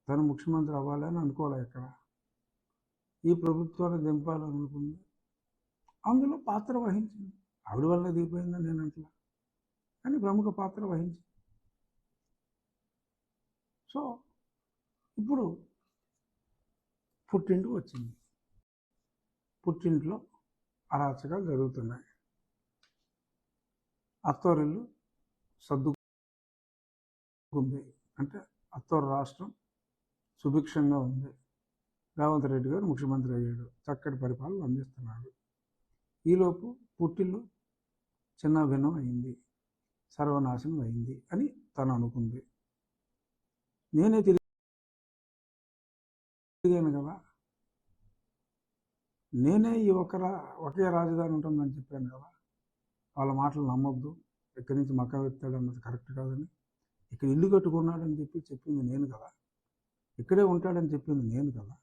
తను ముఖ్యమంత్రి అవ్వాలని అనుకోలే ఎక్కడ. ఈ ప్రభుత్వాన్ని దింపాలనుకుంది, అందులో పాత్ర వహించింది. ఆవిడ వల్ల దిగిపోయిందని నేను అంటలా, కానీ ప్రముఖ పాత్ర వహించింది. సో ఇప్పుడు పుట్టింటికి వచ్చింది. పుట్టింట్లో అరాచకాలు జరుగుతున్నాయి. అత్తోరిల్లు సర్దుకుంది, అంటే అత్తోరు రాష్ట్రం సుభిక్షంగా ఉంది. రేవంత్ రెడ్డి గారు ముఖ్యమంత్రి అయ్యాడు, చక్కటి పరిపాలన అందిస్తున్నాడు. ఈలోపు పుట్టిల్లు చిన్న భిన్నం అయింది, సర్వనాశనం అయింది అని తను అనుకుంది. నేనే తిరిగాను కదా, నేనే ఈ ఒకే రాజధాని ఉంటుందని చెప్పాను కదా, వాళ్ళ మాటలు నమ్మొద్దు, ఇక్కడి నుంచి మక్క ఎత్తాడు అన్నది కరెక్ట్ కాదని. ఇక్కడ ఇల్లు కట్టుకున్నాడని చెప్పింది నేను కదా, ఇక్కడే ఉంటాడని చెప్పింది నేను కదా.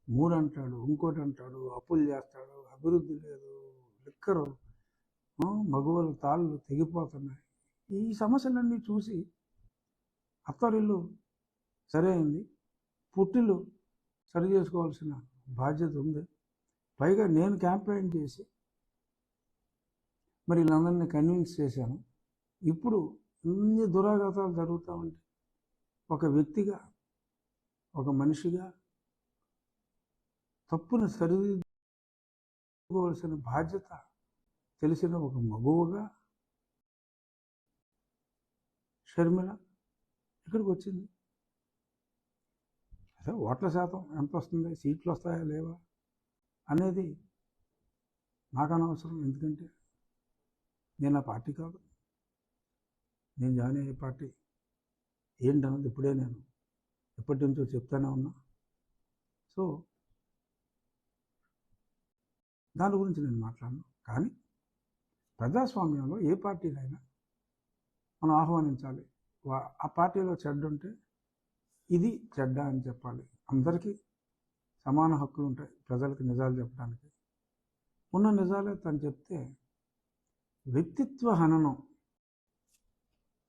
3 అంటాడు, ఇంకోటి అంటాడు, అప్పులు చేస్తాడు, అభివృద్ధి లేదు, లిక్కరు, మగవాళ్ళ తాళ్ళు తెగిపోతున్నాయి. ఈ సమస్యలన్నీ చూసి అత్తరిల్లు సరే అయింది, పుట్టిల్లు సరి చేసుకోవాల్సిన బాధ్యత ఉంది. పైగా నేను క్యాంపెయిన్ చేసి మరి వీళ్ళందరినీ కన్విన్స్ చేశాను. ఇప్పుడు ఇన్ని దురాఘాతాలు జరుగుతూ ఉంటే ఒక వ్యక్తిగా, ఒక మనిషిగా తప్పును సరిదిద్దుకోవాల్సిన బాధ్యత తెలిసిన ఒక మగువగా షర్మిల ఇక్కడికి వచ్చింది. అదే ఓట్ల శాతం ఎంత వస్తుంది, సీట్లు వస్తాయా లేవా అనేది నాకు అనవసరం. ఎందుకంటే నేను ఆ పార్టీ కాదు, నేను జాయిన్ అయ్యే పార్టీ ఏంటన్నది ఇప్పుడే నేను ఎప్పటి నుంచో చెప్తానే ఉన్నా. సో దాని గురించి నేను మాట్లాడను. కానీ ప్రజాస్వామ్యంలో ఏ పార్టీనైనా మనం ఆహ్వానించాలి. ఆ పార్టీలో చెడ్డ ఉంటే ఇది చెడ్డ అని చెప్పాలి. అందరికీ సమాన హక్కులు ఉంటాయి ప్రజలకు నిజాలు చెప్పడానికి. ఉన్న నిజాలే తను చెప్తే వ్యక్తిత్వ హననం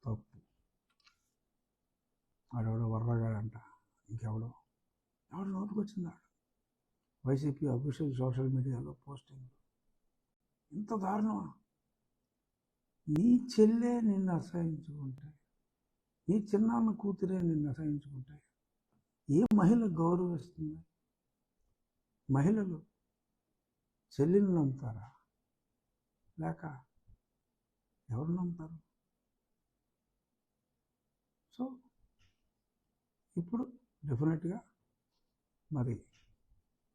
తప్పు. ఆడెవడో వర్రగాడంట, ఎవడో నోటుకు వచ్చిందా వైసీపీ అఫీషియల్ సోషల్ మీడియాలో పోస్టింగ్. ఇంత దారుణమా? నీ చెల్లె నిన్ను అసహించుకుంటే, నీ చిన్నాన్న కూతురే నిన్ను అసహించుకుంటే ఏ మహిళ గౌరవిస్తుంది? మహిళలు చెల్లిని నమ్ముతారా, లేక ఎవరు నమ్ముతారు? సో ఇప్పుడు డెఫినెట్గా మరి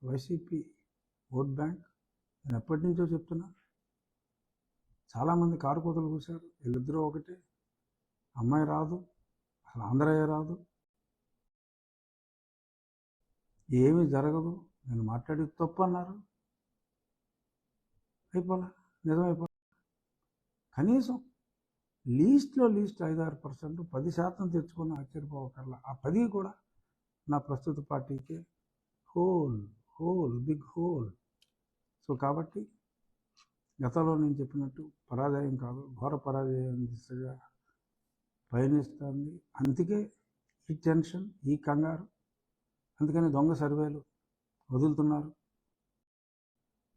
వైసీపీ ఓట్ బ్యాంక్, నేను ఎప్పటి నుంచో చెప్తున్నా, చాలామంది కారు కూతలు కూర్చారు, వీళ్ళిద్దరూ ఒకటే, అమ్మాయి రాదు, అసలు ఆంధ్రయ్య రాదు, ఏమీ జరగదు, నేను మాట్లాడేది తప్పు అన్నారు. అయిపోలా, నిజమైపోలా. కనీసం లీస్ట్లో 5-6%, 10% తెచ్చుకొని ఆశ్చర్యపోవకర్లా. ఆ 10 కూడా నా ప్రస్తుత పార్టీకే బిగ్ హోల్. సో కాబట్టి గతంలో నేను చెప్పినట్టు పరాజయం కాదు, ఘోర పరాజయం దిశగా పయనిస్తుంది. అందుకే ఈ టెన్షన్, ఈ కంగారు. అందుకని దొంగ సర్వేలు వదులుతున్నారు.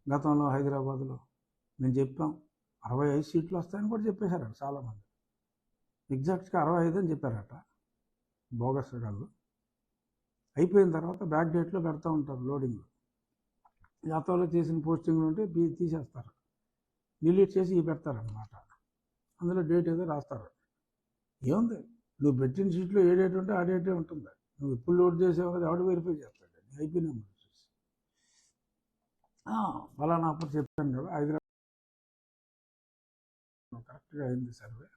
గతంలో హైదరాబాద్లో మేము చెప్పాం 65 సీట్లు వస్తాయని కూడా చెప్పేశారట చాలామంది. ఎగ్జాక్ట్గా 65 అని చెప్పారట బోగస్ గాళ్ళు. అయిపోయిన తర్వాత బ్యాక్ డేట్లో పెడతా ఉంటారు లోడింగ్లో. గతంలో చేసిన పోస్టింగ్లు ఉంటే తీసేస్తారు, డిలీట్ చేసి పెడతారనమాట. అందులో డేట్ ఏదో రాస్తారు. ఏముంది, నువ్వు పెట్టిన సీట్లో ఏ డేట్ ఉంటే ఆ డేటే ఉంటుంది. నువ్వు ఎప్పుడు లోడ్ చేసావు కదా, ఎవడు వెరిఫై చేస్తాడు? ఐపీ నెంబర్ చూసి ఫలానా అప్పుడు చెప్పాను కదా, హైదరాబాద్ కరెక్ట్గా అయింది సర్వే,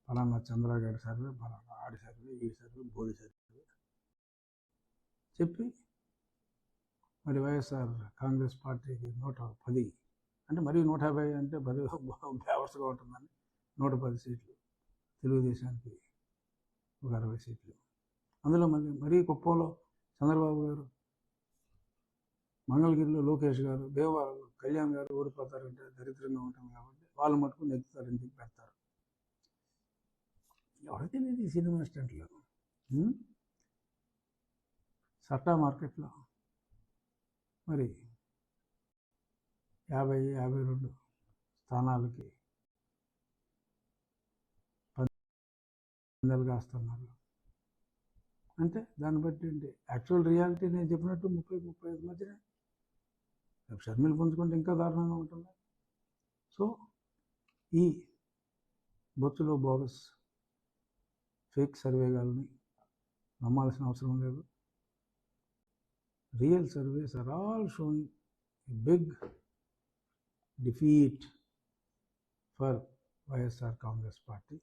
ఫలానా చంద్రగారి సర్వే, ఫలానా ఆడి సర్వే, ఈ సర్వే, బోడి సర్వే చెప్పి మరి వైఎస్ఆర్ కాంగ్రెస్ పార్టీకి 110, అంటే మరీ 150 అంటే మరీ బేవర్స్గా ఉంటుందని 110 సీట్లు, తెలుగుదేశానికి ఒక 60 సీట్లు. అందులో మరీ కుప్పంలో చంద్రబాబు గారు, మంగళగిరిలో లోకేష్ గారు, దేవవాడలో కళ్యాణ్ గారు ఓడిపోతారంటే దరిద్రంగా ఉంటుంది కాబట్టి వాళ్ళు మటుకు నెగ్గుతారని చెప్పి పెడతారు. ఎవరికి తెలియదు ఈ సినిమా స్టంట్లో. సట్టా మార్కెట్లో మరి 52 స్థానాలకి పందాలు కాస్తున్నారు. అంటే దాన్ని బట్టి ఏంటి యాక్చువల్ రియాలిటీ నేను చెప్పినట్టు 30-35 మధ్యనే షర్మిలు పుంజుకుంటే ఇంకా దారుణంగా ఉంటుంది. సో ఈ బొత్తులో బోగస్ ఫేక్ సర్వేగాల్ని నమ్మాల్సిన అవసరం లేదు. Real surveys are all showing a big defeat for YSR Congress Party.